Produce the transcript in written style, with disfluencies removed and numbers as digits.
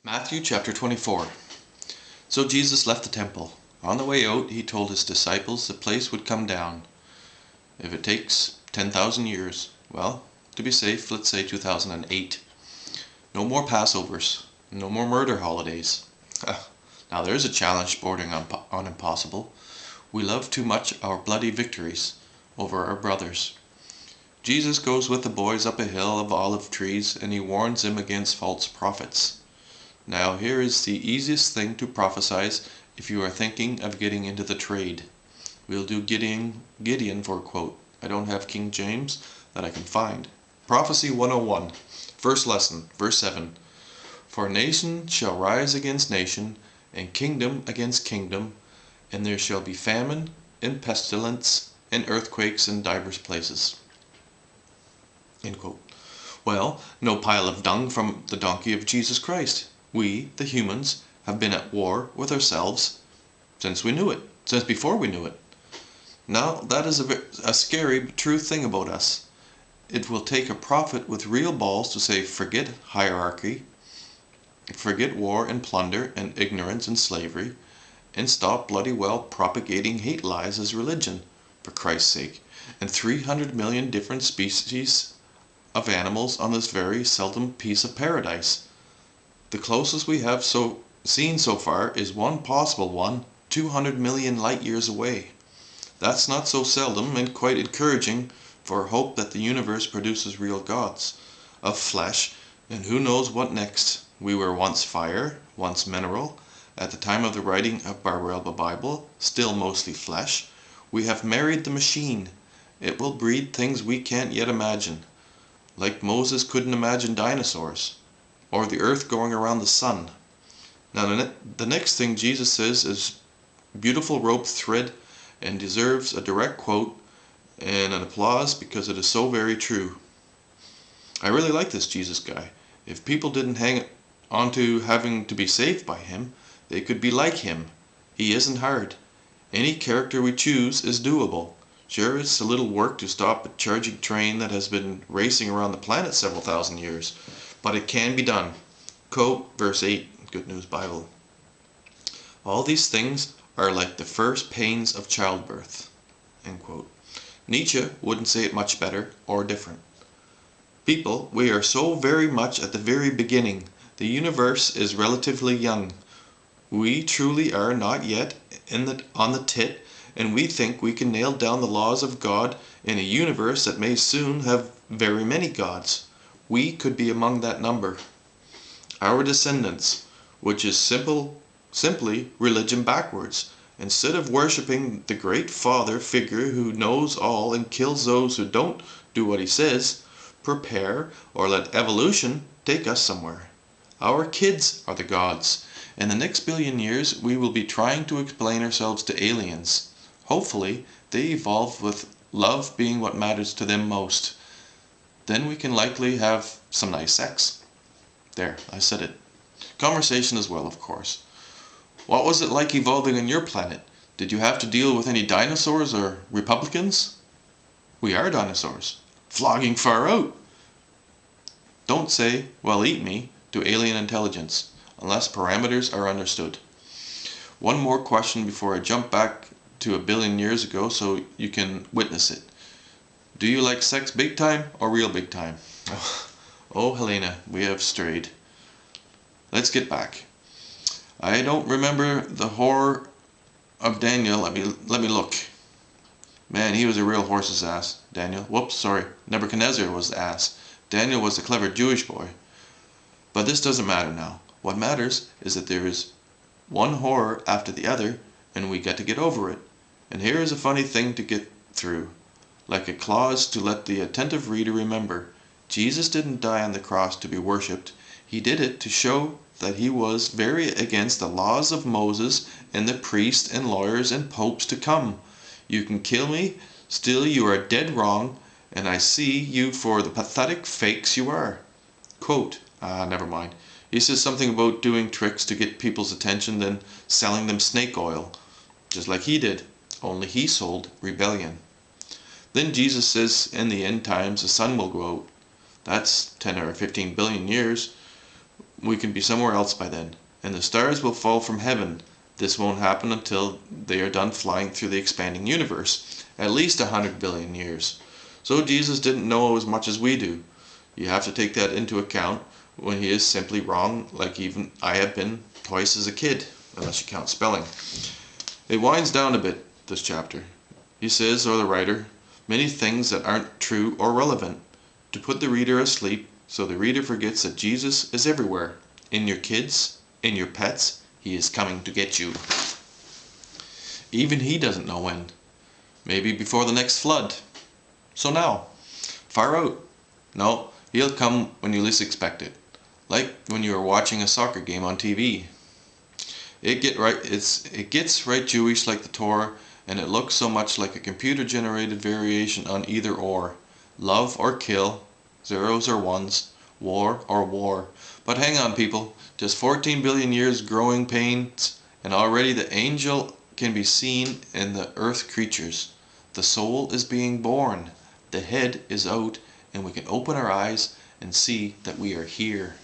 Matthew chapter 24. So Jesus left the temple. On the way out, he told his disciples the place would come down. If it takes 10,000 years, well, to be safe, let's say 2008. No more Passovers. No more murder holidays. Now there's a challenge bordering on impossible. We love too much our bloody victories over our brothers. Jesus goes with the boys up a hill of olive trees, and he warns them against false prophets. Now here is the easiest thing to prophesize if you are thinking of getting into the trade. We'll do Gideon for a quote. I don't have King James that I can find. Prophecy 101, first lesson, verse 7. For nation shall rise against nation, and kingdom against kingdom, and there shall be famine, and pestilence, and earthquakes in divers places. End quote. Well, no pile of dung from the donkey of Jesus Christ. We, the humans, have been at war with ourselves since we knew it, since before we knew it. Now, that is a scary but true thing about us. It will take a prophet with real balls to say, forget hierarchy, forget war and plunder and ignorance and slavery, and stop bloody well propagating hate lies as religion, for Christ's sake, and 300 million different species of animals on this very seldom piece of paradise. The closest we have seen so far is one possible one, 200 million light years away. That's not so seldom and quite encouraging for hope that the universe produces real gods of flesh, and who knows what next. We were once fire, once mineral. At the time of the writing of Barbarella Bible, still mostly flesh. We have married the machine. It will breed things we can't yet imagine. Like Moses couldn't imagine dinosaurs, or the earth going around the sun. Now the next thing Jesus says is beautiful rope thread and deserves a direct quote and an applause because it is so very true. I really like this Jesus guy. If people didn't hang on to having to be saved by him, they could be like him. He isn't hard. Any character we choose is doable. Sure, it's a little work to stop a charging train that has been racing around the planet several thousand years, but it can be done. Quote, verse 8, Good News Bible. All these things are like the first pains of childbirth. End quote. Nietzsche wouldn't say it much better or different. People, we are so very much at the very beginning. The universe is relatively young. We truly are not yet on the tit, and we think we can nail down the laws of God in a universe that may soon have very many gods. We could be among that number. Our descendants, which is simply religion backwards. Instead of worshipping the great father figure who knows all and kills those who don't do what he says, prepare or let evolution take us somewhere. Our kids are the gods. In the next billion years, we will be trying to explain ourselves to aliens. Hopefully, they evolve with love being what matters to them most. Then we can likely have some nice sex. There, I said it. Conversation as well, of course. What was it like evolving on your planet? Did you have to deal with any dinosaurs or Republicans? We are dinosaurs. Flogging far out. Don't say, well, eat me, to alien intelligence, unless parameters are understood. One more question before I jump back to a billion years ago so you can witness it. Do you like sex big time or real big time? Oh, Helena, we have strayed. Let's get back. I don't remember the horror of Daniel. Let me look. Man, he was a real horse's ass. Daniel. Whoops, sorry. Nebuchadnezzar was the ass. Daniel was the clever Jewish boy. But this doesn't matter now. What matters is that there is one horror after the other, and we get to get over it. And here is a funny thing to get through. Like a clause to let the attentive reader remember. Jesus didn't die on the cross to be worshipped. He did it to show that he was very against the laws of Moses and the priests and lawyers and popes to come. You can kill me, still you are dead wrong, and I see you for the pathetic fakes you are. Quote, never mind. He says something about doing tricks to get people's attention, then selling them snake oil. Just like he did, only he sold rebellion. Then Jesus says in the end times the sun will go out. That's 10 or 15 billion years. we can be somewhere else by then. And the stars will fall from heaven. This won't happen until they are done flying through the expanding universe. At least 100 billion years. So Jesus didn't know as much as we do. You have to take that into account when he is simply wrong, like even I have been twice as a kid, unless you count spelling. It winds down a bit, this chapter. He says, or the writer, many things that aren't true or relevant, to put the reader asleep, so the reader forgets that Jesus is everywhere. In your kids, in your pets, he is coming to get you. Even he doesn't know when. Maybe before the next flood. So now, far out. No, he'll come when you least expect it. Like when you are watching a soccer game on TV. It gets right Jewish like the Torah, and it looks so much like a computer-generated variation on either or. Love or kill, zeros or ones, war or war. But hang on, people, just 14 billion years growing pains, and already the angel can be seen in the earth creatures. The soul is being born, the head is out, and we can open our eyes and see that we are here.